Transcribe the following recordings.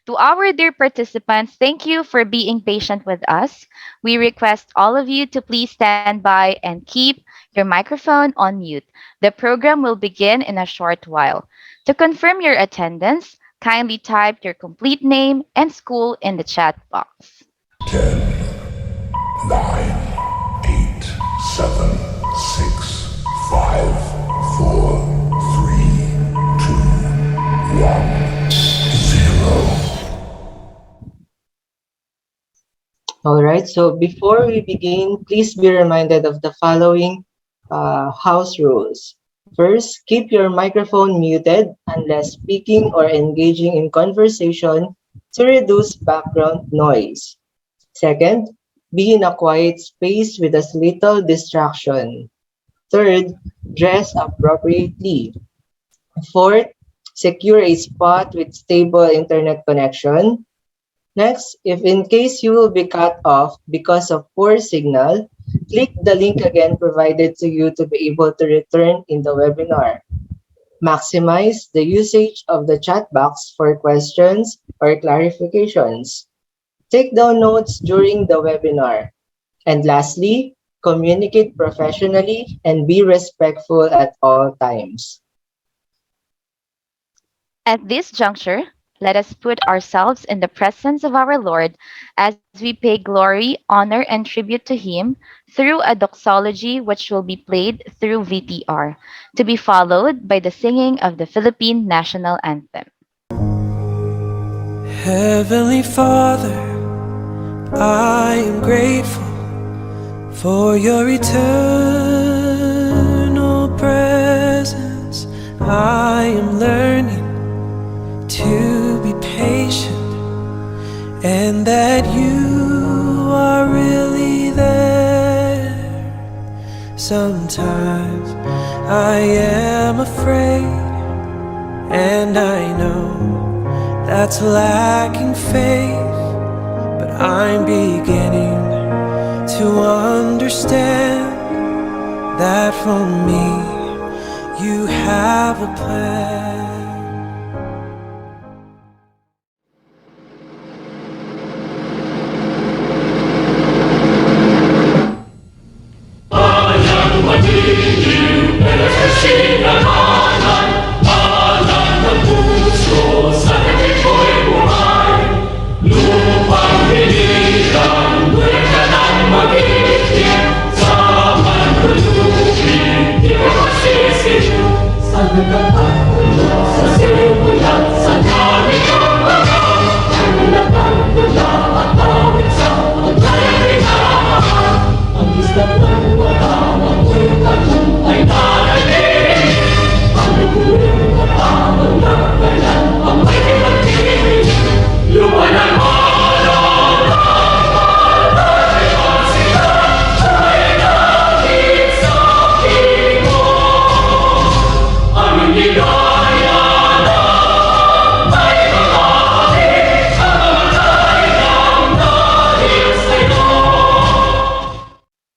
To our dear participants, thank you for being patient with us. We request all of you to please stand by and keep your microphone on mute. The program will begin in a short while. To confirm your attendance, kindly type your complete name and school in the chat box. 10, 9, 8, 7, 6, 5, 4, 3, 2, 1, 0. All right, so before we begin, please be reminded of the following house rules. First, keep your microphone muted unless speaking or engaging in conversation to reduce background noise. Second, be in a quiet space with as little distraction. Third, dress appropriately. Fourth, secure a spot with stable internet connection. Next, if in case you will be cut off because of poor signal, click the link again provided to you to be able to return in the webinar. Maximize the usage of the chat box for questions or clarifications. Take down notes during the webinar. And lastly, communicate professionally and be respectful at all times. At this juncture, let us put ourselves in the presence of our Lord as we pay glory, honor, and tribute to Him through a doxology which will be played through VTR, to be followed by the singing of the Philippine National Anthem. Heavenly Father, I am grateful for your eternal presence. I am learning to be patient and that you are really there. Sometimes I am afraid, and I know that's lacking faith, but I'm beginning to understand that for me you have a plan.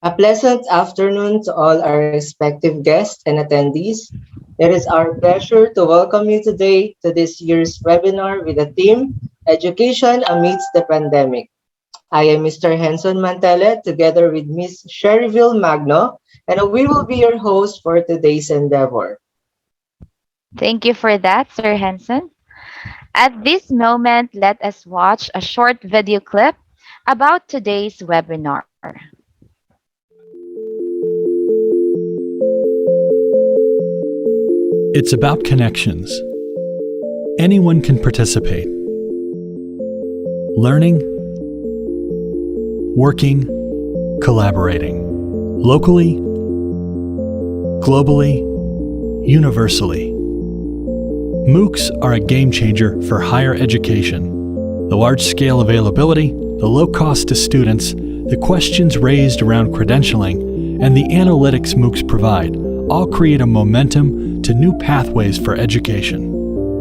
A pleasant afternoon to all our respective guests and attendees. It is our pleasure to welcome you today to this year's webinar with the theme, Education Amidst the Pandemic. I am Mr. Henson Mantele together with Ms. Sherryville Magno, and we will be your host for today's endeavor. Thank you for that, Sir Henson. At this moment, let us watch a short video clip about today's webinar. It's about connections. Anyone can participate. Learning, working, collaborating. Locally, globally, universally. Moocs are a game changer for higher education. The large-scale availability, the low cost to students, the questions raised around credentialing, and the analytics Moocs provide all create a momentum to new pathways for education.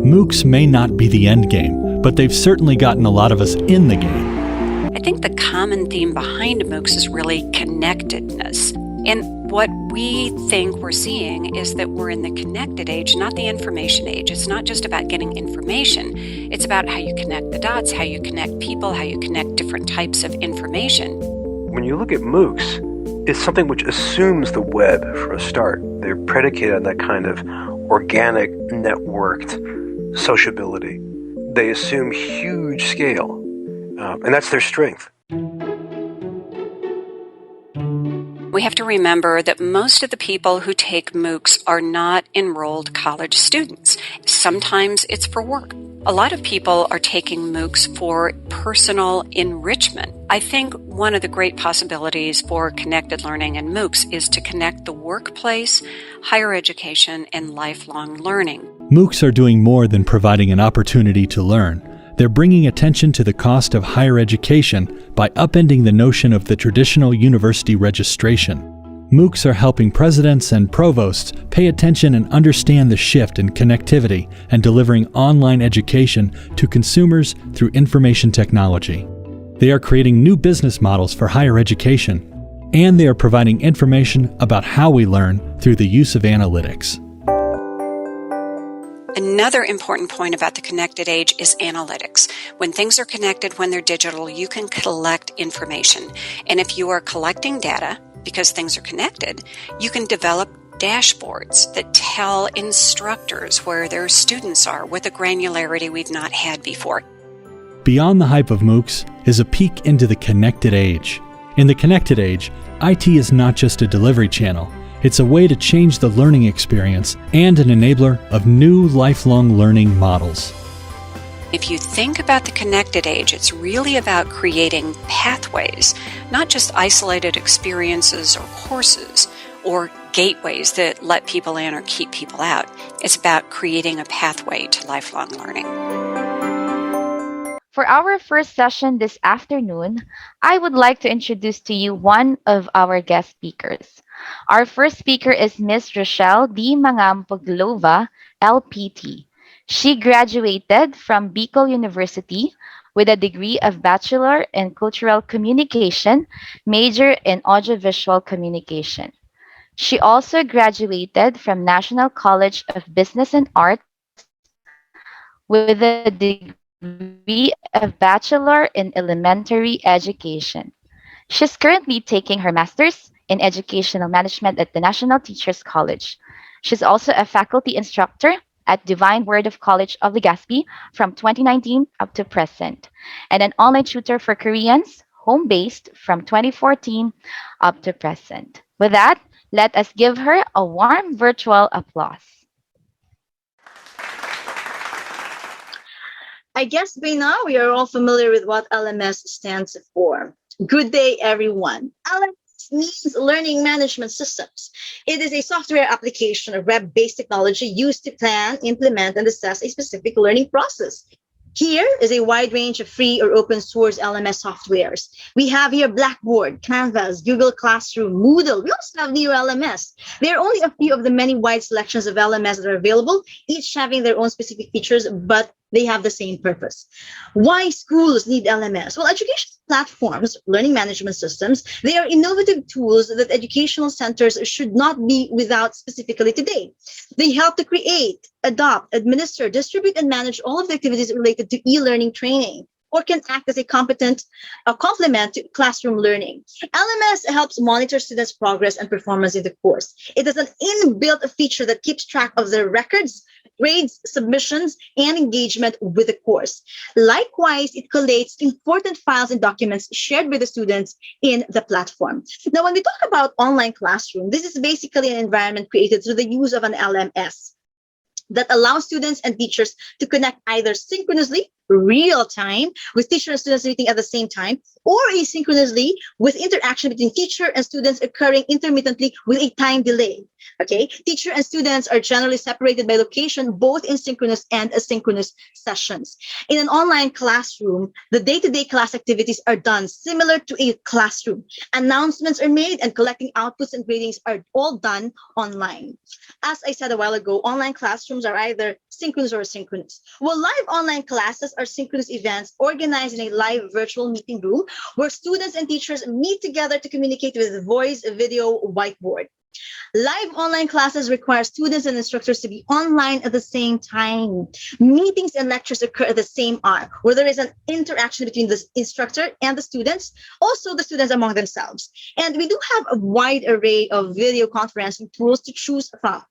Moocs may not be the end game, but they've certainly gotten a lot of us in the game. I think the common theme behind MOOCs is really connectedness. And what we think we're seeing is that we're in the connected age, not the information age. It's not just about getting information. It's about how you connect the dots, how you connect people, how you connect different types of information. When you look at Moocs, it's something which assumes the web for a start. They're predicated on that kind of organic, networked sociability. They assume huge scale, and that's their strength. We have to remember that most of the people who take Moocs are not enrolled college students. Sometimes it's for work. A lot of people are taking Moocs for personal enrichment. I think one of the great possibilities for connected learning and Moocs is to connect the workplace, higher education, and lifelong learning. Moocs are doing more than providing an opportunity to learn. They're bringing attention to the cost of higher education by upending the notion of the traditional university registration. Moocs are helping presidents and provosts pay attention and understand the shift in connectivity and delivering online education to consumers through information technology. They are creating new business models for higher education, and they are providing information about how we learn through the use of analytics. Another important point about the connected age is analytics. When things are connected, when they're digital, you can collect information. And if you are collecting data, because things are connected, you can develop dashboards that tell instructors where their students are with a granularity we've not had before. Beyond the hype of Moocs is a peek into the connected age. In the connected age, IT is not just a delivery channel. It's a way to change the learning experience and an enabler of new lifelong learning models. If you think about the connected age, it's really about creating pathways, not just isolated experiences or courses or gateways that let people in or keep people out. It's about creating a pathway to lifelong learning. For our first session this afternoon, I would like to introduce to you one of our guest speakers. Our first speaker is Ms. Rochelle D. Mangampoglova, LPT. She graduated from Bicol University with a degree of Bachelor in Cultural Communication, major in Audiovisual Communication. She also graduated from National College of Business and Arts with a degree of Bachelor in Elementary Education. She's currently taking her master's in Educational Management at the National Teachers College. She's also a faculty instructor at Divine Word of College of Legazpi from 2019 up to present, and an online tutor for Koreans, home-based from 2014 up to present. With that, let us give her a warm virtual applause. I guess by now we are all familiar with what LMS stands for. Good day, everyone. LMS means Learning Management Systems. It is a software application or web-based technology used to plan, implement, and assess a specific learning process. Here is a wide range of free or open source LMS softwares. We have here Blackboard, Canvas, Google Classroom, Moodle. We also have Neo LMS. There are only a few of the many wide selections of LMS that are available, each having their own specific features, but they have the same purpose. Why schools need LMS? Well, education platforms, learning management systems, they are innovative tools that educational centers should not be without specifically today. They help to create, adopt, administer, distribute, and manage all of the activities related to e-learning training, or can act as a complement to classroom learning. LMS helps monitor students' progress and performance in the course. It has an inbuilt feature that keeps track of their records, grades, submissions, and engagement with the course. Likewise, it collates important files and documents shared with the students in the platform. Now, when we talk about online classroom, this is basically an environment created through the use of an LMS that allows students and teachers to connect either synchronously, real time, with teacher and students meeting at the same time, or asynchronously with interaction between teacher and students occurring intermittently with a time delay. Okay, teacher and students are generally separated by location, both in synchronous and asynchronous sessions. In an online classroom, the day-to-day class activities are done similar to a classroom. Announcements are made and collecting outputs and gradings are all done online. As I said a while ago, online classrooms are either synchronous or asynchronous. Well, live online classes are synchronous events organized in a live virtual meeting room where students and teachers meet together to communicate with voice, video, whiteboard. Live online classes require students and instructors to be online at the same time. Meetings and lectures occur at the same hour, where there is an interaction between the instructor and the students, also the students among themselves. And we do have a wide array of video conferencing tools to choose from.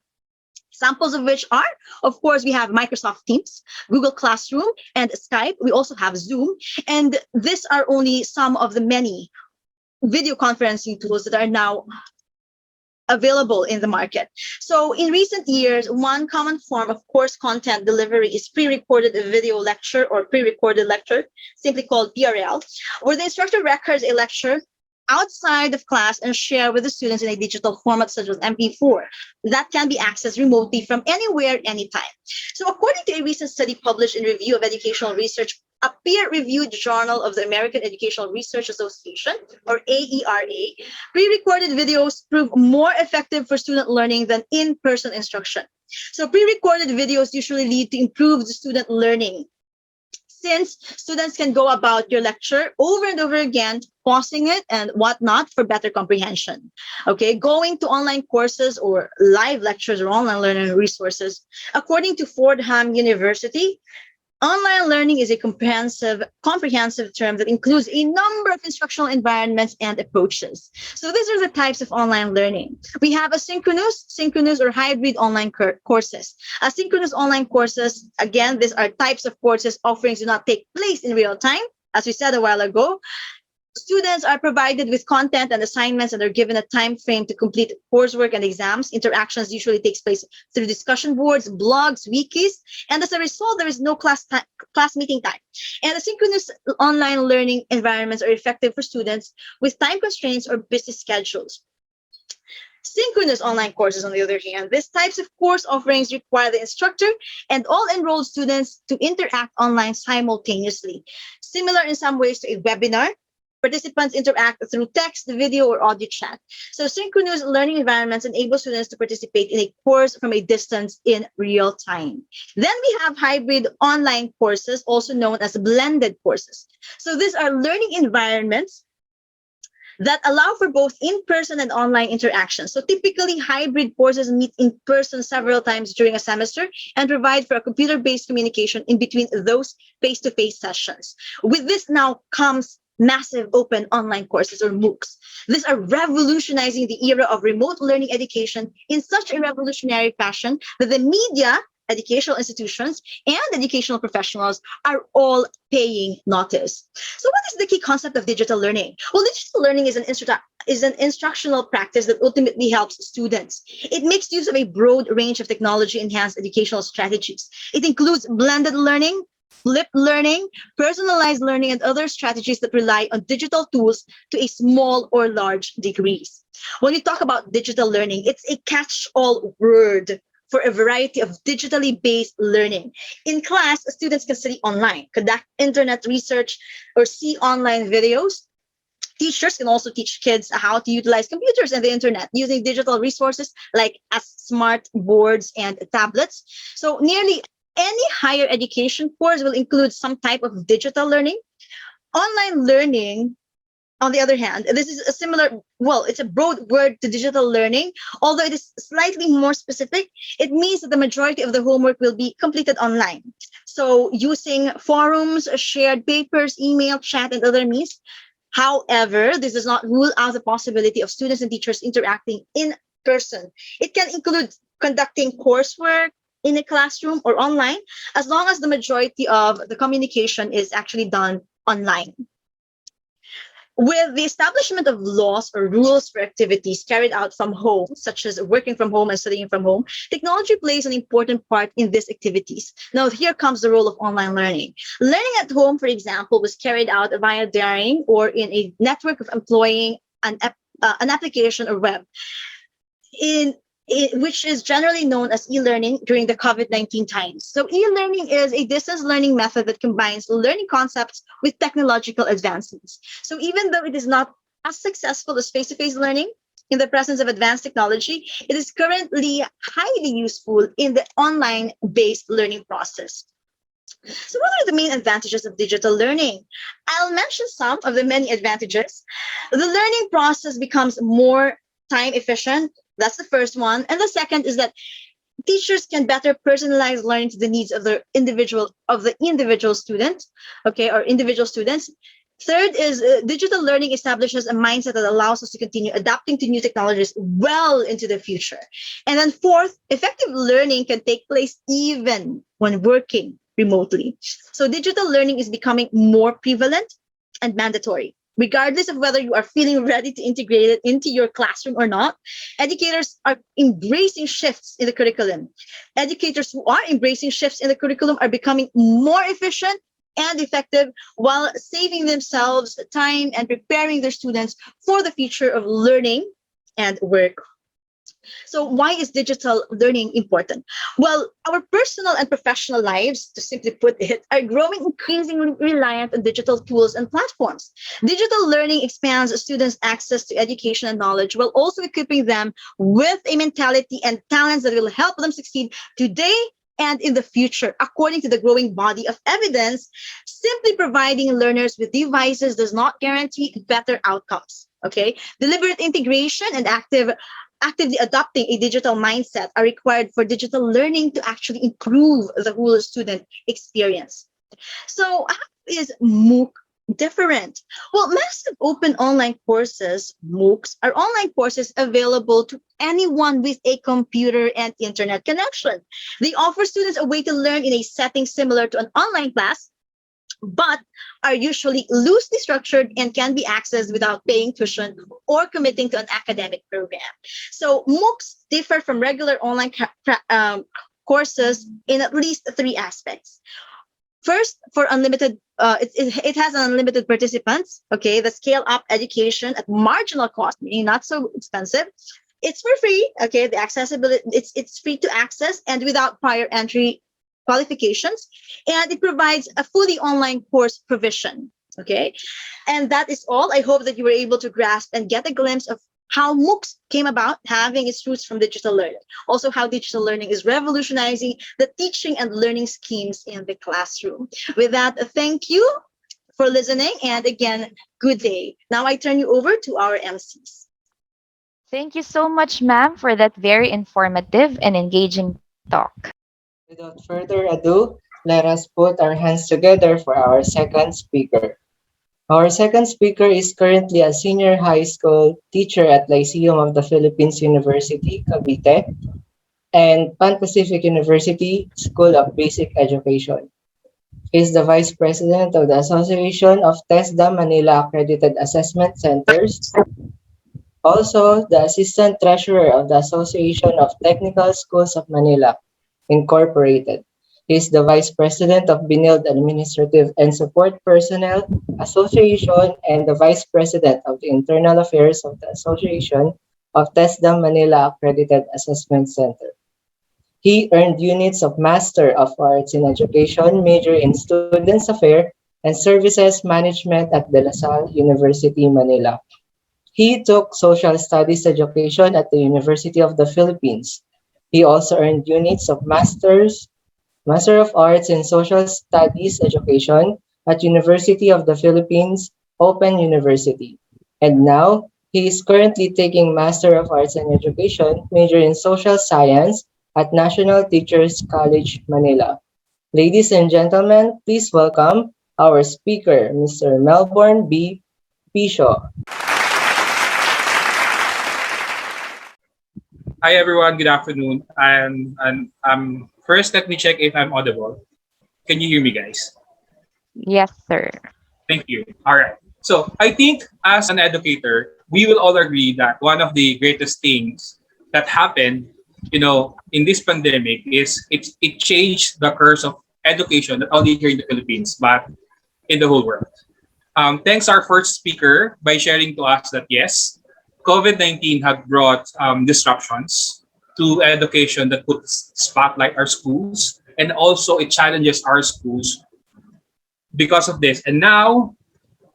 Samples of which are, of course, we have Microsoft Teams, Google Classroom, and Skype. We also have Zoom. And these are only some of the many video conferencing tools that are now available in the market. So in recent years, one common form of course content delivery is pre-recorded video lecture or pre-recorded lecture, simply called PRL, where the instructor records a lecture outside of class and share with the students in a digital format such as MP4 that can be accessed remotely from anywhere, anytime. So according to a recent study published in Review of Educational Research, a peer-reviewed journal of the American Educational Research Association, or AERA, pre-recorded videos prove more effective for student learning than in-person instruction. So pre-recorded videos usually lead to improved student learning, since students can go about your lecture over and over again, pausing it and whatnot for better comprehension. Okay, going to online courses or live lectures or online learning resources. According to Fordham University, online learning is a comprehensive term that includes a number of instructional environments and approaches. So these are the types of online learning. We have synchronous or hybrid online courses. Asynchronous online courses, again, these are types of courses offerings do not take place in real time. As we said a while ago, students are provided with content and assignments and are given a time frame to complete coursework and exams. Interactions usually takes place through discussion boards, blogs, wikis, and as a result, there is no class meeting time. And asynchronous online learning environments are effective for students with time constraints or busy schedules. Synchronous online courses, on the other hand, these types of course offerings require the instructor and all enrolled students to interact online simultaneously, similar in some ways to a webinar. Participants interact through text, video, or audio chat. So synchronous learning environments enable students to participate in a course from a distance in real time. Then we have hybrid online courses, also known as blended courses. So these are learning environments that allow for both in-person and online interaction. So typically, hybrid courses meet in person several times during a semester and provide for a computer-based communication in between those face-to-face sessions. With this now comes massive open online courses, or Moocs. These are revolutionizing the era of remote learning education in such a revolutionary fashion that the media, educational institutions, and educational professionals are all paying notice. So what is the key concept of digital learning? Well, digital learning is an instructional practice that ultimately helps students. It makes use of a broad range of technology-enhanced educational strategies. It includes blended learning, flipped learning, personalized learning, and other strategies that rely on digital tools to a small or large degrees. When we talk about digital learning, it's a catch-all word for a variety of digitally based learning. In class, students can study online, conduct internet research, or see online videos. Teachers can also teach kids how to utilize computers and the internet using digital resources like smart boards and tablets. So nearly any higher education course will include some type of digital learning. Online learning, on the other hand, this is a similar, well, it's a broad word to digital learning, although it is slightly more specific. It means that the majority of the homework will be completed online. So using forums, shared papers, email, chat, and other means. However, this does not rule out the possibility of students and teachers interacting in person. It can include conducting coursework in a classroom or online, as long as the majority of the communication is actually done online. With the establishment of laws or rules for activities carried out from home, such as working from home and studying from home, technology plays an important part in these activities. Now, here comes the role of online learning. Learning at home, for example, was carried out via diaring or in a network of employing an application or web. Which is generally known as e-learning during the COVID-19 times. So e-learning is a distance learning method that combines learning concepts with technological advancements. So even though it is not as successful as face-to-face learning in the presence of advanced technology, it is currently highly useful in the online-based learning process. So what are the main advantages of digital learning? I'll mention some of the many advantages. The learning process becomes more time efficient, That's the first one. And the second is that teachers can better personalize learning to the needs of the individual student, okay, or individual students. Third is digital learning establishes a mindset that allows us to continue adapting to new technologies well into the future. And then fourth, effective learning can take place even when working remotely. So digital learning is becoming more prevalent and mandatory. Regardless of whether you are feeling ready to integrate it into your classroom or not, educators are embracing shifts in the curriculum. Educators who are embracing shifts in the curriculum are becoming more efficient and effective while saving themselves time and preparing their students for the future of learning and work. So, why is digital learning important? Well, our personal and professional lives, to simply put it, are growing increasingly reliant on digital tools and platforms. Digital learning expands students' access to education and knowledge while also equipping them with a mentality and talents that will help them succeed today and in the future. According to the growing body of evidence, simply providing learners with devices does not guarantee better outcomes. Okay, deliberate integration and actively adopting a digital mindset are required for digital learning to actually improve the whole student experience. So, how is MOOC different? Well, massive open online courses, MOOCs, are online courses available to anyone with a computer and internet connection. They offer students a way to learn in a setting similar to an online class, but are usually loosely structured and can be accessed without paying tuition or committing to an academic program. So MOOCs differ from regular online courses in at least three aspects. First, for unlimited, it has unlimited participants. Okay, the scale up education at marginal cost, meaning not so expensive. It's for free. Okay, the accessibility, it's free to access and without prior entry qualifications, and it provides a fully online course provision. Okay, and that is all. I hope that you were able to grasp and get a glimpse of how MOOCs came about, having its roots from digital learning. Also, how digital learning is revolutionizing the teaching and learning schemes in the classroom. With that, thank you for listening. And again, good day. Now I turn you over to our MCs. Thank you so much, ma'am, for that very informative and engaging talk. Without further ado, let us put our hands together for our second speaker. Our second speaker is currently a senior high school teacher at Lyceum of the Philippines University, Cavite, and Pan Pacific University School of Basic Education. He is the Vice President of the Association of TESDA Manila Accredited Assessment Centers, also the Assistant Treasurer of the Association of Technical Schools of Manila, Incorporated. He is the Vice President of Binild Administrative and Support Personnel Association and the Vice President of the Internal Affairs of the Association of TESDA Manila Accredited Assessment Center. He earned units of Master of Arts in Education, major in Students Affairs, and Services Management at De La Salle University, Manila. He took Social Studies education at the University of the Philippines. He also earned units of Master of Arts in Social Studies education at University of the Philippines, Open University. And now, he is currently taking Master of Arts in Education, major in Social Science at National Teachers College, Manila. Ladies and gentlemen, please welcome our speaker, Mr. Melbourne B. Pisho. Hi everyone, good afternoon. And first let me check if I'm audible. Can you hear me, guys? Yes, sir. Thank you. All right. So I think as an educator, we will all agree that one of the greatest things that happened, in this pandemic is it changed the course of education not only here in the Philippines but in the whole world. Thanks our first speaker by sharing to us that yes, COVID-19 had brought disruptions to education that puts spotlight our schools, and also it challenges our schools because of this. And now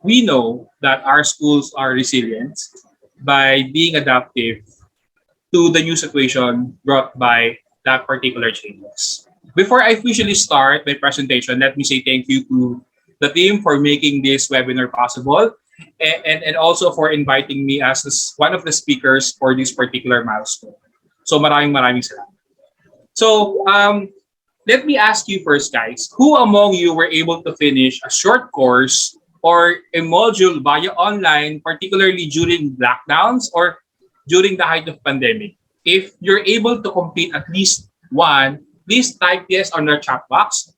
we know that our schools are resilient by being adaptive to the new situation brought by that particular changes. Before I officially start my presentation, let me say thank you to the team for making this webinar possible. and also for inviting me as one of the speakers for this particular milestone. So maraming salamat. So let me ask you first, guys. Who among you were able to finish a short course or a module via online, particularly during lockdowns or during the height of pandemic? If you're able to complete at least one, please type yes on the chat box.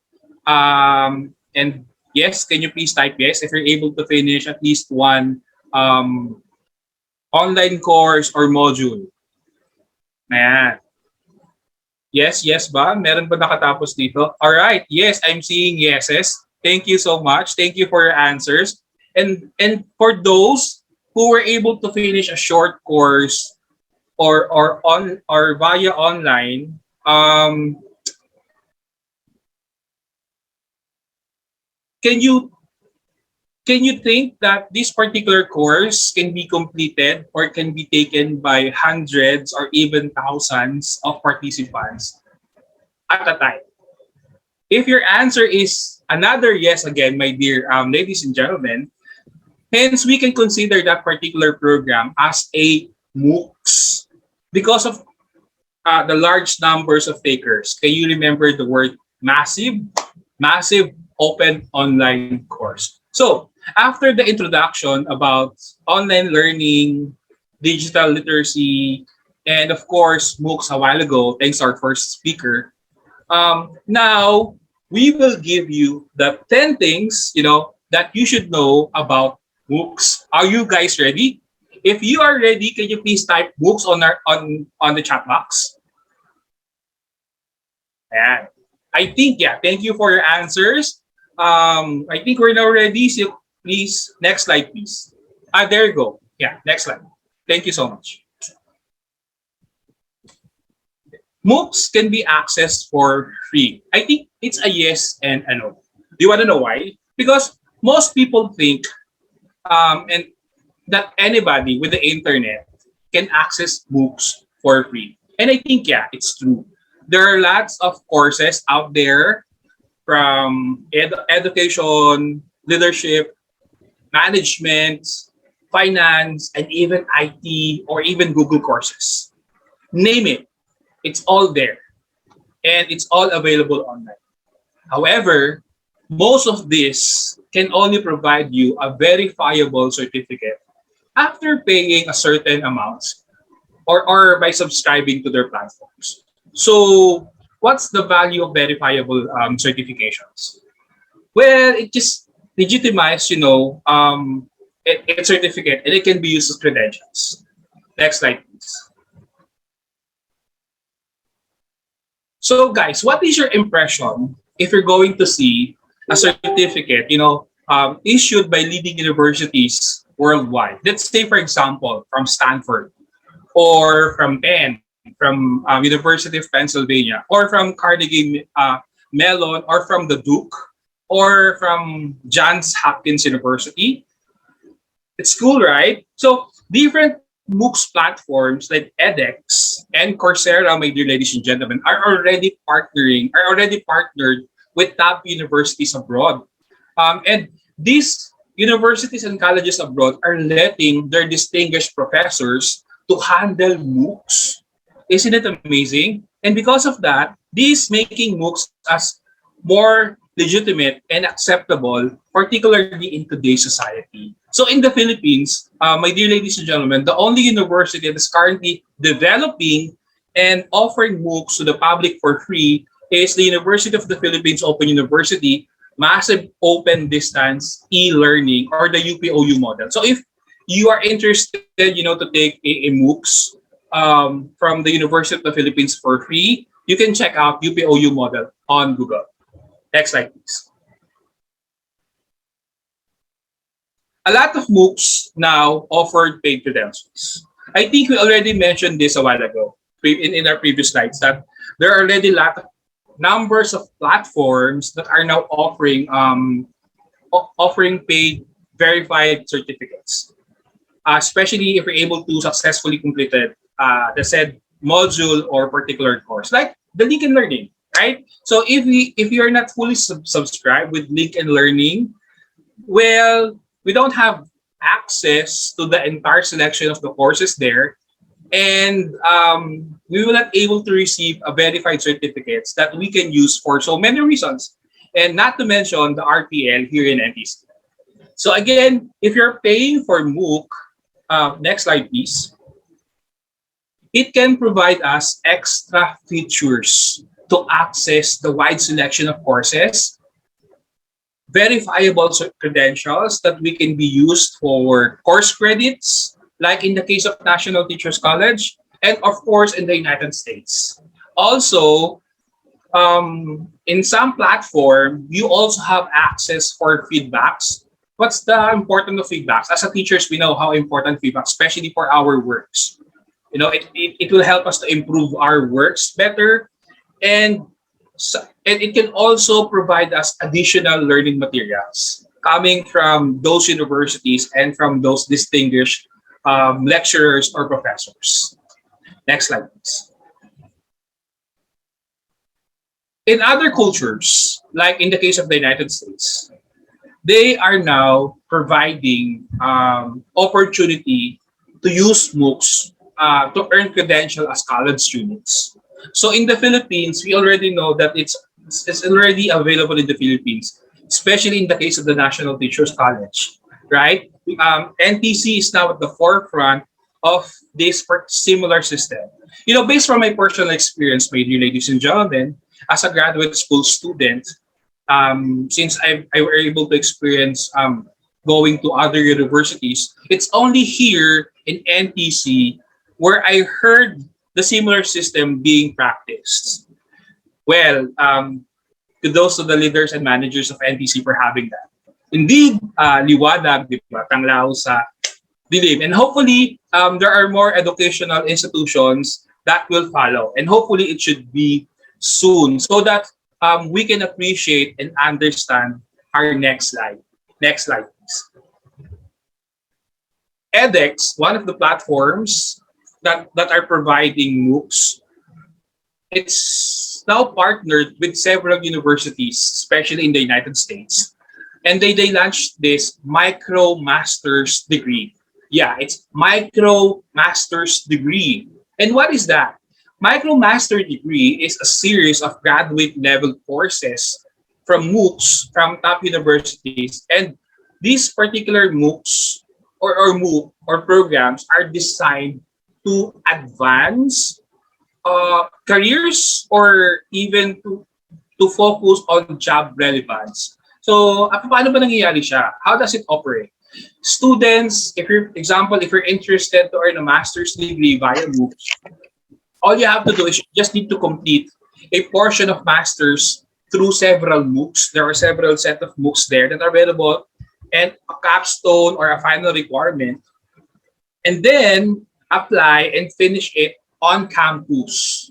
And yes, can you please type yes if you're able to finish at least one online course or module? Ayan. Yes, yes ba? Meron ba nakatapos dito? All right. Yes, I'm seeing yeses. Thank you so much. Thank you for your answers. And for those who were able to finish a short course or via online, can you can you think that this particular course can be completed or can be taken by hundreds or even thousands of participants at a time? If your answer is another yes again, my dear ladies and gentlemen, hence we can consider that particular program as a MOOCs because of the large numbers of takers. Can you remember the word massive? Massive open online course. So after the introduction about online learning, digital literacy, and of course MOOCs a while ago, thanks to our first speaker, now we will give you the 10 things, that you should know about MOOCs. Are you guys ready? If you are ready, can you please type MOOCs on the chat box? Ayan. I think, yeah, thank you for your answers. I think we're now ready. So please, next slide, please. There you go. Yeah, next slide. Thank you so much. MOOCs can be accessed for free. I think it's a yes and a no. Do you want to know why? Because most people think and that anybody with the internet can access MOOCs for free. And I think, yeah, it's true. There are lots of courses out there from education, leadership, management, finance, and even IT or even Google courses. Name it, it's all there and it's all available online. However, most of this can only provide you a verifiable certificate after paying a certain amount or by subscribing to their platforms. So, what's the value of verifiable certifications? Well, it just legitimizes, a certificate and it can be used as credentials. Next slide, please. So, guys, what is your impression if you're going to see a certificate, issued by leading universities worldwide? Let's say, for example, from Stanford or from Penn, from University of Pennsylvania, or from Carnegie Mellon, or from the Duke, or from Johns Hopkins University. It's cool, right? So different MOOCs platforms like edX and Coursera, my dear ladies and gentlemen, are already partnered with top universities abroad. And these universities and colleges abroad are letting their distinguished professors to handle MOOCs. Isn't it amazing? And because of that, this making MOOCs as more legitimate and acceptable, particularly in today's society. So in the Philippines, my dear ladies and gentlemen, the only university that is currently developing and offering MOOCs to the public for free is the University of the Philippines Open University, Massive Open Distance E-Learning, or the UPOU model. So if you are interested, to take a MOOCs from the University of the Philippines for free, you can check out UPOU model on Google. Next slide, please. A lot of MOOCs now offer paid credentials. I think we already mentioned this a while ago in our previous slides that there are already a lot of numbers of platforms that are now offering paid verified certificates, especially if you're able to successfully complete the said module or particular course, like the Lincoln Learning, right? So if you're not fully subscribed with Lincoln Learning, well, we don't have access to the entire selection of the courses there, and we will not able to receive a verified certificates that we can use for so many reasons, and not to mention the RTL here in NTC. So again, if you're paying for MOOC, next slide please, it can provide us extra features to access the wide selection of courses, verifiable credentials that we can be used for course credits, like in the case of National Teachers College, and of course in the United States. Also, in some platform, you also have access for feedbacks. What's the importance of feedbacks? As a teachers, we know how important feedback, especially for our works. It will help us to improve our works better, and and it can also provide us additional learning materials coming from those universities and from those distinguished lecturers or professors. Next slide, please. In other cultures, like in the case of the United States, they are now providing opportunity to use MOOCs to earn credential as college students. So in the Philippines, we already know that it's already available in the Philippines, especially in the case of the National Teachers College, right? NTC is now at the forefront of this similar system. Based from my personal experience, my dear ladies and gentlemen, as a graduate school student, since I were able to experience going to other universities, it's only here in NTC where I heard the similar system being practiced. Well, kudos to the leaders and managers of NTC for having that. Indeed, liwanag, di ba? Tanglaw sa dilim. And hopefully, there are more educational institutions that will follow. And hopefully, it should be soon so that we can appreciate and understand our next slide. Next slide, please. edX, one of the platforms that are providing MOOCs, it's now partnered with several universities, especially in the United States. And they launched this micro master's degree. Yeah, it's micro master's degree. And what is that? Micro master degree is a series of graduate level courses from MOOCs from top universities. And these particular MOOCs or MOOC or programs are designed to advance careers or even to focus on job relevance. So, paano ba nangyayari siya? How does it operate? Students, if you're interested to earn a master's degree via MOOCs, all you have to do is you just need to complete a portion of master's through several MOOCs. There are several set of MOOCs there that are available, and a capstone or a final requirement, and then apply and finish it on campus.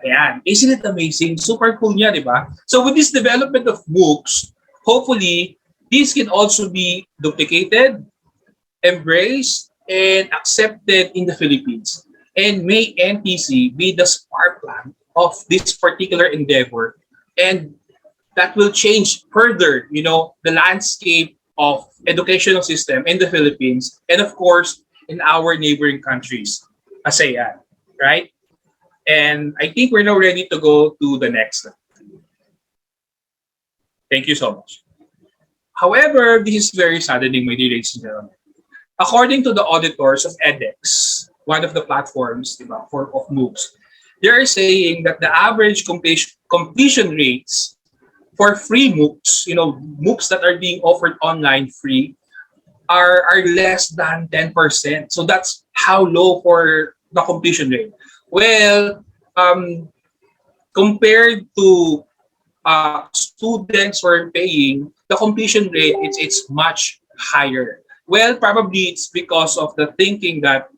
Ayan. Isn't it amazing? Super cool niya, di ba? So with this development of MOOCs, hopefully, these can also be duplicated, embraced, and accepted in the Philippines. And may NTC be the spark plug of this particular endeavor. And that will change further, the landscape of educational system in the Philippines and of course in our neighboring countries, ASEAN, right? And I think we're now ready to go to the next slide. Thank you so much. However, this is very saddening, my dear ladies and gentlemen. According to the auditors of edX, one of the platforms of MOOCs, they are saying that the average completion rates for free MOOCs, MOOCs that are being offered online free, are less than 10%. So that's how low for the completion rate. Well, compared to students who are paying, the completion rate it's much higher. Well, probably it's because of the thinking that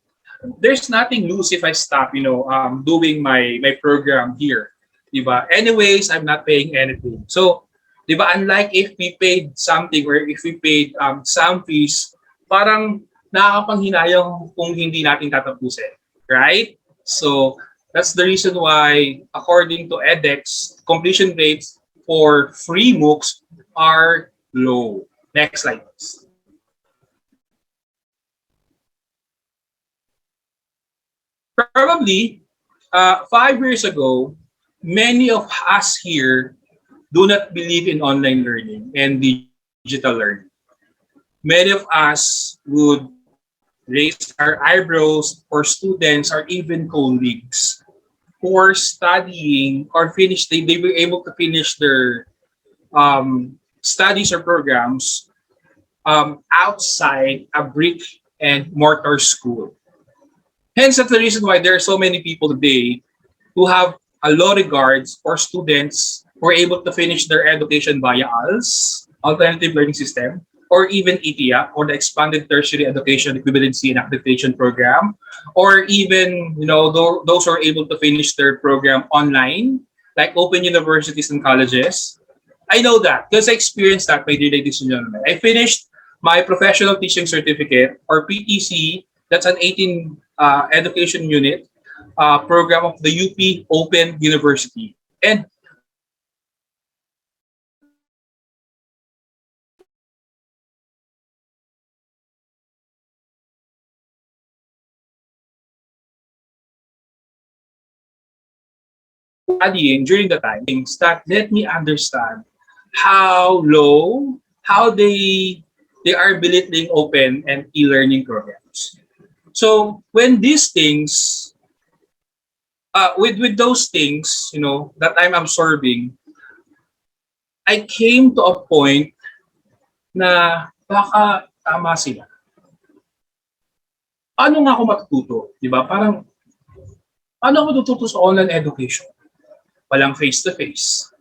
there's nothing lose if I stop, doing my program here. Diba? Anyways, I'm not paying anything. So, diba, unlike if we paid something or if we paid some fees, parang nakakapanghinayang kung hindi natin tatapusin. Right? So, that's the reason why, according to edX, completion rates for free MOOCs are low. Next slide, please. Probably 5 years ago, many of us here do not believe in online learning and digital learning. Many of us would raise our eyebrows for students or even colleagues who are studying or they were able to finish their studies or programs outside a brick and mortar school. Hence, that's the reason why there are so many people today who have a low regards for students who are able to finish their education via ALS, Alternative Learning System, or even ETIA, or the Expanded Tertiary Education Equivalency and Accreditation Program, or even those who are able to finish their program online, like open universities and colleges. I know that because I experienced that, my dear ladies and gentlemen. I finished my professional teaching certificate or PTC. That's an 18 education unit program of the UP Open University. And when I finished that, studying during the time things that let me understand how they are belittling open and e-learning programs. So when these things with those things, that I'm absorbing, I came to a point na baka tama sila. Paano nga ako matututo? Di ba? Parang, paano ako matututo sa online education? Walang face-to-face.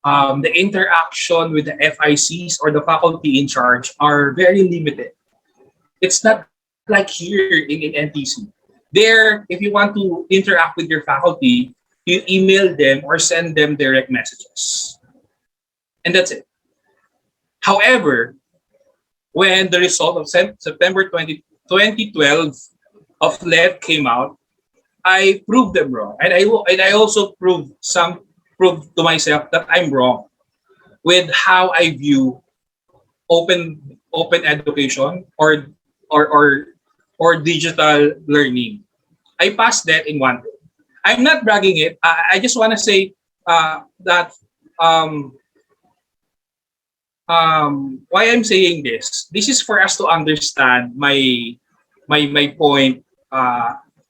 The interaction with the FICs or the faculty in charge are very limited. It's not like here in NTC. There, if you want to interact with your faculty, you email them or send them direct messages. And that's it. However, when the result of September 2012 of LET came out, I proved them wrong. And I also proved to myself that I'm wrong with how I view open education or or or digital learning. I passed that in one day. I'm not bragging it. I just want to say that um, why I'm saying this. This is for us to understand my point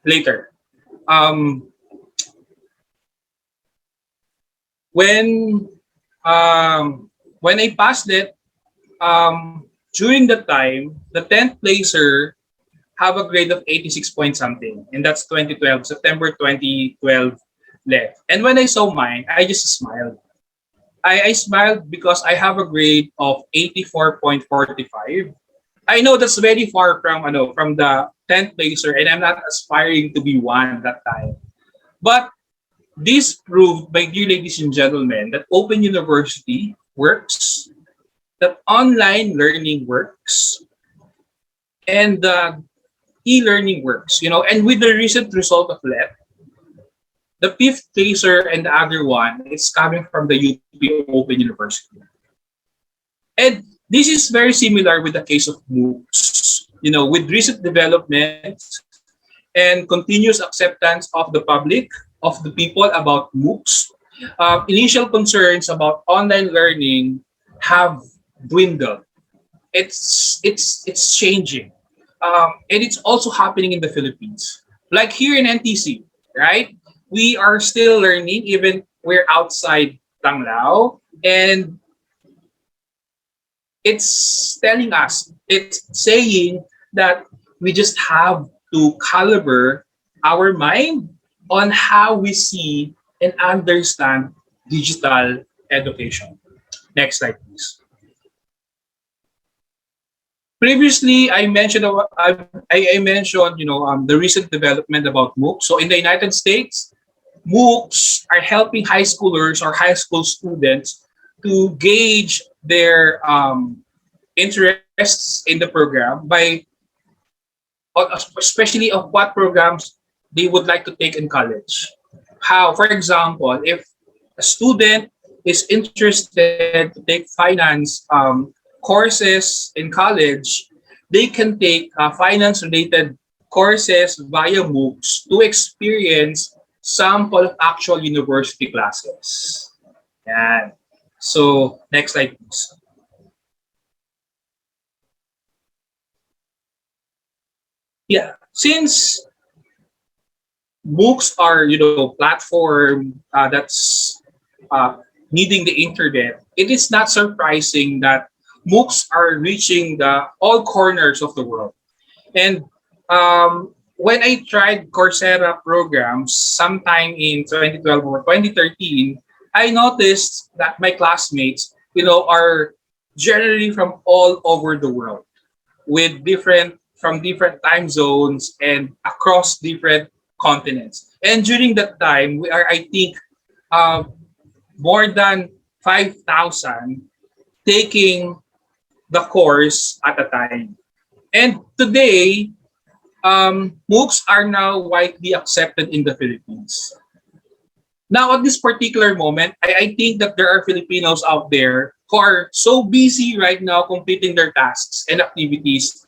later. Um, when when I passed it, during the time, the 10th placer have a grade of 86 point something, and that's 2012, September 2012 left. And when I saw mine, I just smiled. I smiled because I have a grade of 84.45. I know that's very far from the 10th placer, and I'm not aspiring to be one that time. But this proved, my dear ladies and gentlemen, that Open University works, that online learning works, and e-learning works. And with the recent result of LEP, the fifth placer and the other one is coming from the UP Open University. And this is very similar with the case of Moocs. With recent developments and continuous acceptance of the public, of the people about MOOCs, initial concerns about online learning have dwindled. It's changing, and it's also happening in the Philippines. Like here in NTC, right? We are still learning, even we're outside Tanglao, and it's saying that we just have to caliber our mind on how we see and understand digital education. Next slide, please. Previously, I mentioned the recent development about MOOCs. So in the United States, MOOCs are helping high schoolers or high school students to gauge their interests in the program by especially of what programs they would like to take in college. How, for example, if a student is interested to take finance courses in college, they can take finance related courses via Moocs to experience sample of actual university classes. Yan. So, next slide, please. Yeah, since books are, platform that's uh, needing the internet, it is not surprising that MOOCs are reaching the all corners of the world. And when I tried Coursera programs sometime in 2012 or 2013, I noticed that my classmates, are generally from all over the world with different time zones and across different continents. And during that time, we are, I think, uh, more than 5,000 taking the course at a time. And today, MOOCs are now widely accepted in the Philippines. Now, at this particular moment, I think that there are Filipinos out there who are so busy right now completing their tasks and activities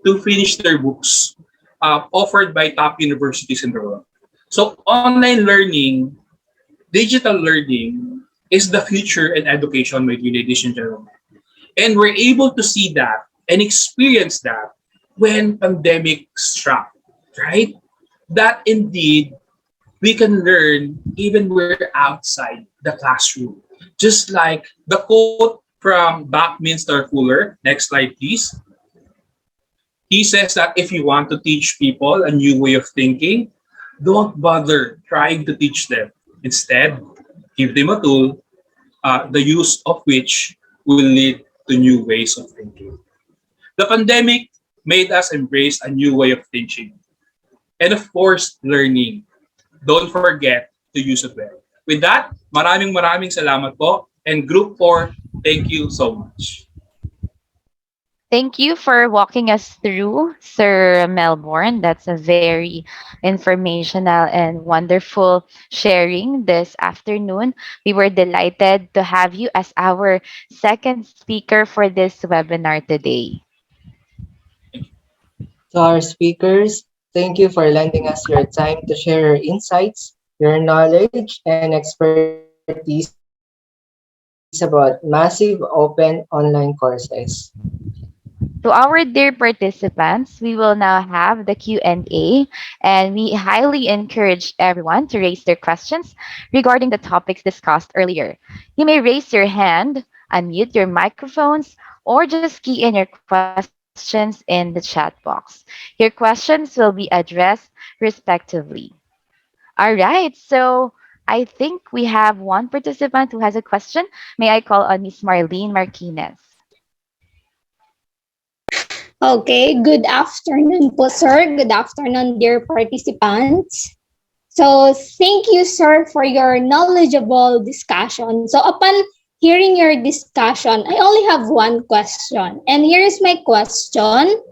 to finish their books offered by top universities in the world. So, online learning, digital learning is the future in education, my dear ladies and gentlemen. And we're able to see that and experience that when pandemic struck, right? That indeed we can learn even we're outside the classroom. Just like the quote from Buckminster Fuller, next slide please. He says that if you want to teach people a new way of thinking, don't bother trying to teach them. Instead, give them a tool, the use of which will lead to new ways of thinking. The pandemic made us embrace a new way of thinking. And of course, learning. Don't forget to use it well. With that, maraming salamat po. And Group 4, thank you so much. Thank you for walking us through, Sir Melbourne. That's a very informational and wonderful sharing this afternoon. We were delighted to have you as our second speaker for this webinar today. To our speakers, thank you for lending us your time to share your insights, your knowledge, and expertise about massive open online courses. To our dear participants, we will now have the Q&A, and we highly encourage everyone to raise their questions regarding the topics discussed earlier. You may raise your hand, unmute your microphones, or just key in your questions in the chat box. Your questions will be addressed respectively. All right, so I think we have one participant who has a question. May I call on Miss Marlene Martinez? Okay, good afternoon po, sir. Good afternoon, dear participants. So, thank you, sir, for your knowledgeable discussion. So, upon hearing your discussion, I only have one question. And here is my question.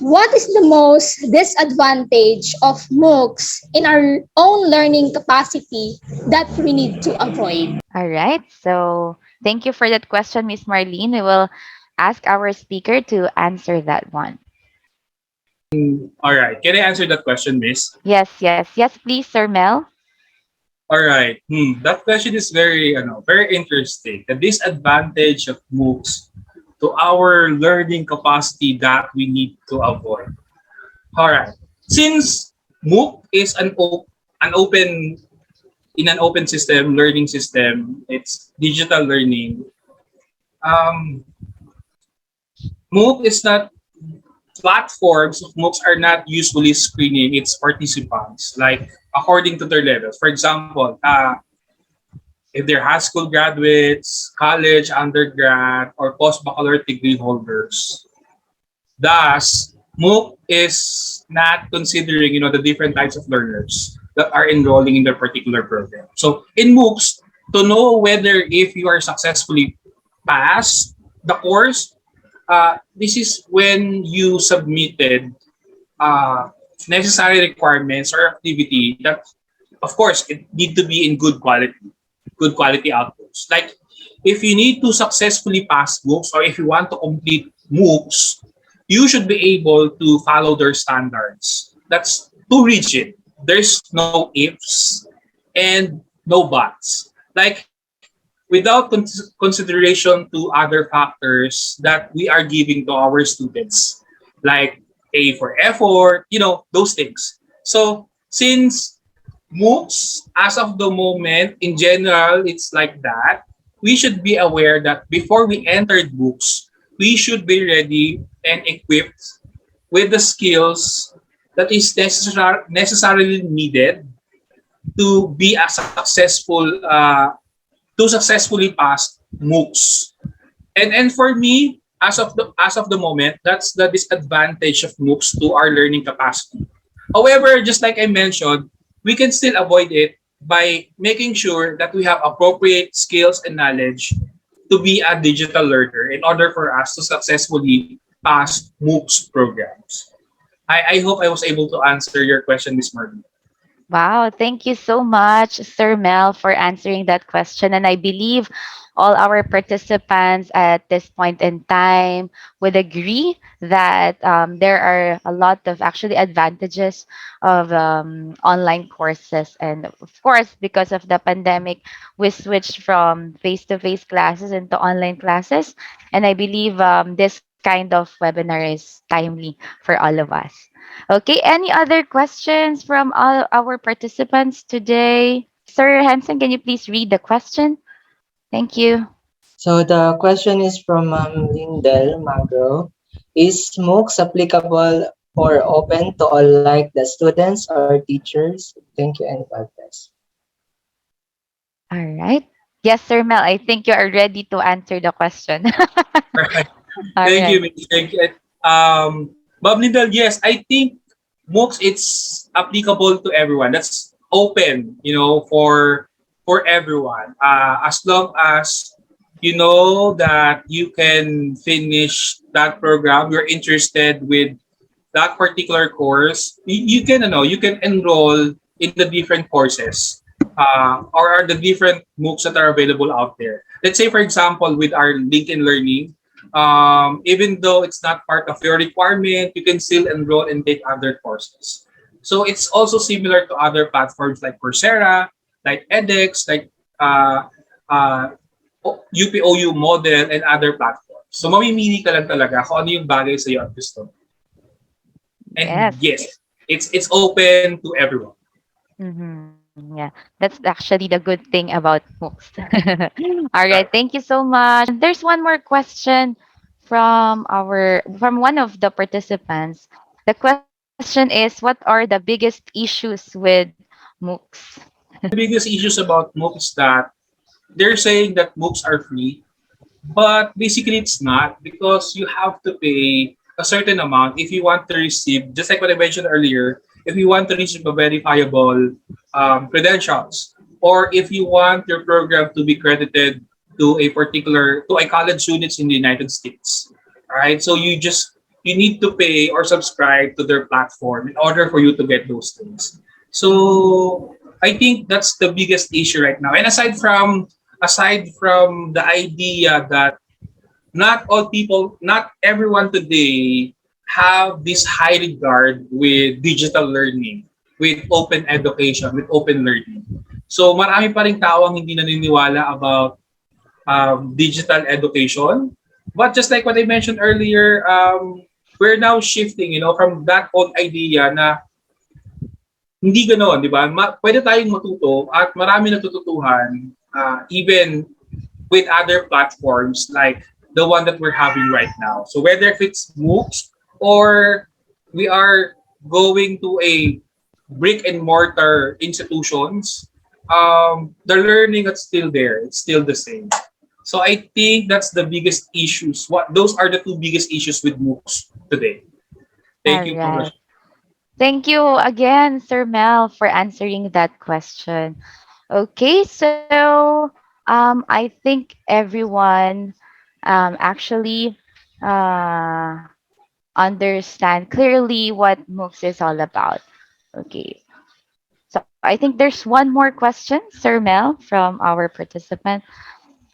What is the most disadvantage of MOOCs in our own learning capacity that we need to avoid? All right. So thank you for that question, Miss Marlene. We will ask our speaker to answer that one. All right. Can I answer that question, Miss? Yes, please, Sir Mel. All right. That question is very interesting. The disadvantage of MOOCs to our learning capacity that we need to avoid. All right. Since MOOC is an open in an open system, learning system, it's digital learning. Um, MOOC is not platforms of MOOCs are not usually screening its participants like according to their levels. For example, if they're high school graduates, college, undergrad, or post-baccalaureate degree holders. Thus, MOOC is not considering, the different types of learners that are enrolling in their particular program. So in MOOCs, to know whether if you are successfully passed the course, this is when you submitted uh, necessary requirements or activity that, of course, it need to be in good quality outputs. Like, if you need to successfully pass MOOCs or if you want to complete MOOCs, you should be able to follow their standards. That's too rigid. There's no ifs and no buts. Like without consideration to other factors that we are giving to our students, like A for effort, those things. So since Moocs, as of the moment, in general, it's like that. We should be aware that before we entered Moocs, we should be ready and equipped with the skills that is necessarily needed to be a successful, to successfully pass Moocs. And for me, as of the moment, that's the disadvantage of MOOCs to our learning capacity. However, just like I mentioned, we can still avoid it by making sure that we have appropriate skills and knowledge to be a digital learner in order for us to successfully pass MOOCs programs. I hope I was able to answer your question, Miss Marley. Wow, thank you so much, Sir Mel, for answering that question. And I believe all our participants at this point in time would agree that there are a lot of actually advantages of online courses. And of course, because of the pandemic, we switched from face to face classes into online classes. And I believe this kind of webinar is timely for all of us. Okay, any other questions from all our participants today? Sir Hansen, can you please read the question? Thank you. So the question is from Lindel Magro. Is MOOCs applicable or open to all like the students or teachers? Thank you and God bless. All right. Yes, Sir Mel, I think you are ready to answer the question. All Thank you, right. Miss. Thank you. Bob Lindell, yes, I think MOOCs it's applicable to everyone. That's open, for everyone. As long as you know that you can finish that program, you're interested with that particular course, you can enroll in the different courses, or are the different MOOCs that are available out there. Let's say, for example, with our LinkedIn Learning, even though it's not part of your requirement, you can still enroll and take other courses. So it's also similar to other platforms like Coursera, like edX, like uh, uh, UPOU model, and other platforms. So mamimili ka lang talaga kung ano yung bagay sa iyo at gusto mo. And Yes. yes, it's open to everyone. Yeah, that's actually the good thing about MOOCs. All right, thank you so much. And there's one more question from one of the participants. The question is, what are the biggest issues with MOOCs? The biggest issues about MOOCs is that they're saying that MOOCs are free, but basically it's not because you have to pay a certain amount if you want to receive, just like what I mentioned earlier, if you want to receive a verifiable credentials, or if you want your program to be credited to a college students in the United States, right? So you need to pay or subscribe to their platform in order for you to get those things. So I think that's the biggest issue right now. And aside from the idea that not everyone today have this high regard with digital learning, with open education, with open learning. So marami pa rin tao ang hindi naniniwala about digital education. But just like what I mentioned earlier, we're now shifting, from that old idea na hindi ganoon, di ba? Pwede tayong matuto at marami natututuhan, even with other platforms like the one that we're having right now. So whether if it's MOOCs or we are going to a brick and mortar institutions, the learning is still there. It's still the same. So I think that's the biggest issues. Those are the two biggest issues with MOOCs today. Thank All you, right. Congressman. Thank you again, Sir Mel, for answering that question. Okay, so I think everyone actually uh, understand clearly what MOOCs is all about. Okay, so I think there's one more question, Sir Mel, from our participant.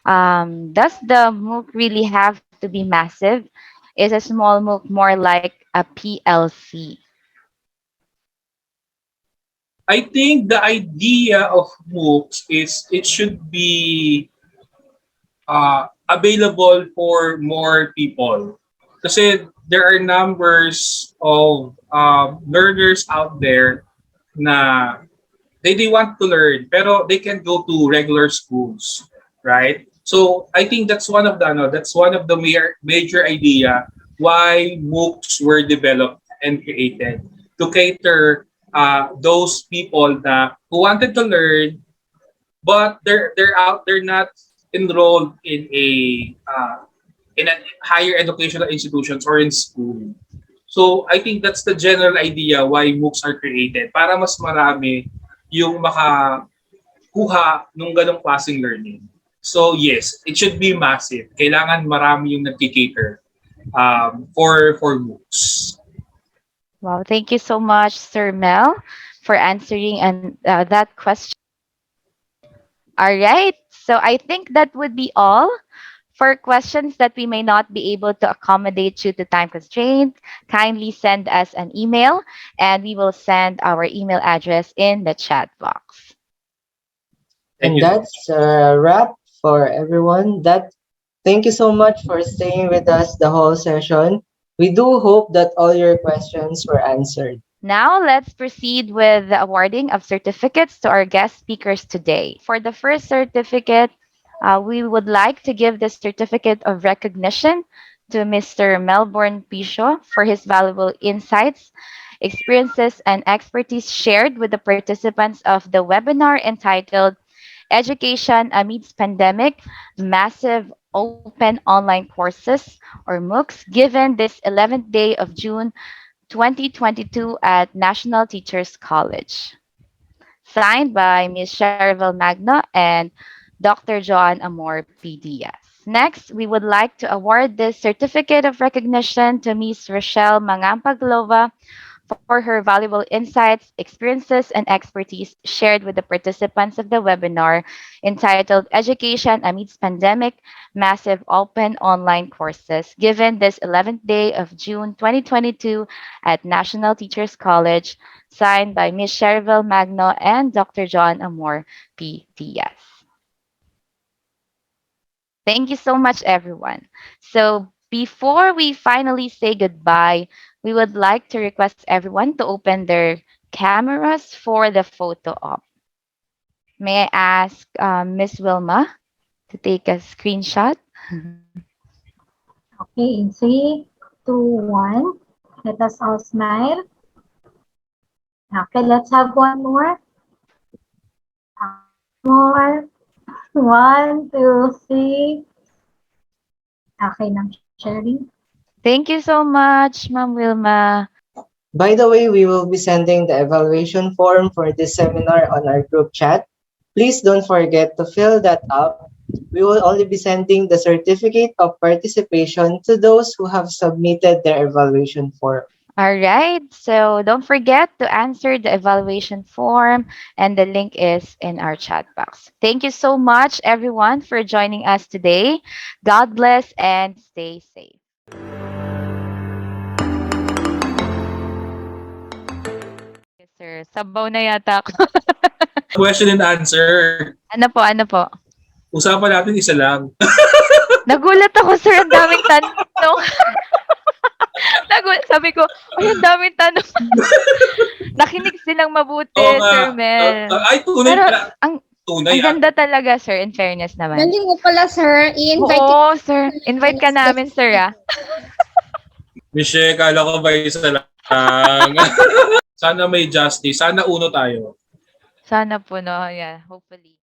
Does the MOOC really have to be massive Is a small MOOC more like a PLC? I think the idea of MOOCs is it should be available for more people. Kasi there are numbers of learners out there na they want to learn pero they can go to regular schools, right? So I think that's one of the that's one of the major idea why MOOCs were developed and created to cater those people that who wanted to learn but they're not enrolled in a higher educational institutions or in school. So I think that's the general idea why MOOCs are created para mas marami yung makakuha nung ganong klaseng learning. So yes, it should be massive. Kailangan marami yung nagki-cater for MOOCs. Wow, thank you so much, Sir Mel, for answering that question. All right, so I think that would be all. For questions that we may not be able to accommodate due to time constraints, kindly send us an email and we will send our email address in the chat box. Thank And you so that's a wrap for everyone. Thank you so much for staying with us the whole session. We do hope that all your questions were answered. Now, let's proceed with the awarding of certificates to our guest speakers today. For the first certificate, we would like to give the certificate of recognition to Mr. Melbourne Pisho for his valuable insights, experiences, and expertise shared with the participants of the webinar entitled Education Amidst Pandemic Massive Open Online Courses or MOOCs given this 11th day of June 2022 at National Teachers College. Signed by Ms. Cherville Magno and Dr. John Amor PDS. Next, we would like to award this certificate of recognition to Ms. Rochelle Mangampaglova for her valuable insights, experiences, and expertise shared with the participants of the webinar entitled Education Amidst Pandemic Massive Open Online Courses, given this 11th day of June 2022 at National Teachers College, signed by Ms. Cherville Magno and Dr. John Amor, PTS. Thank you so much, everyone. So, before we finally say goodbye, we would like to request everyone to open their cameras for the photo op. May I ask Miss Wilma to take a screenshot? Okay, in three, two, one. Let us all smile. Okay, let's have one more. More. One, two, three. Okay, now sharing. Thank you so much, Ma'am Wilma. By the way, we will be sending the evaluation form for this seminar on our group chat. Please don't forget to fill that up. We will only be sending the certificate of participation to those who have submitted their evaluation form. All right, so don't forget to answer the evaluation form, and the link is in our chat box. Thank you so much, everyone, for joining us today. God bless and stay safe. Yes, sir. Sabaw na yata ako. question and answer. Ano po, ano po? Usapan natin isa lang. Nagulat ako, sir. Ang daming tanong. Sabi ko, ay, ang daming tanong. Nakinig silang mabuti, Oo nga. Sir Mel. Ay, tunay Pero, pala. Tunay ang ganda talaga, sir, in fairness naman. Galing mo pala, sir. I-invite Oo, sir. Invite ka namin, sir, ah. Michelle, kala ko ba isa lang? Sana may justice. Sana uno tayo. Sana po, no? Yeah, hopefully.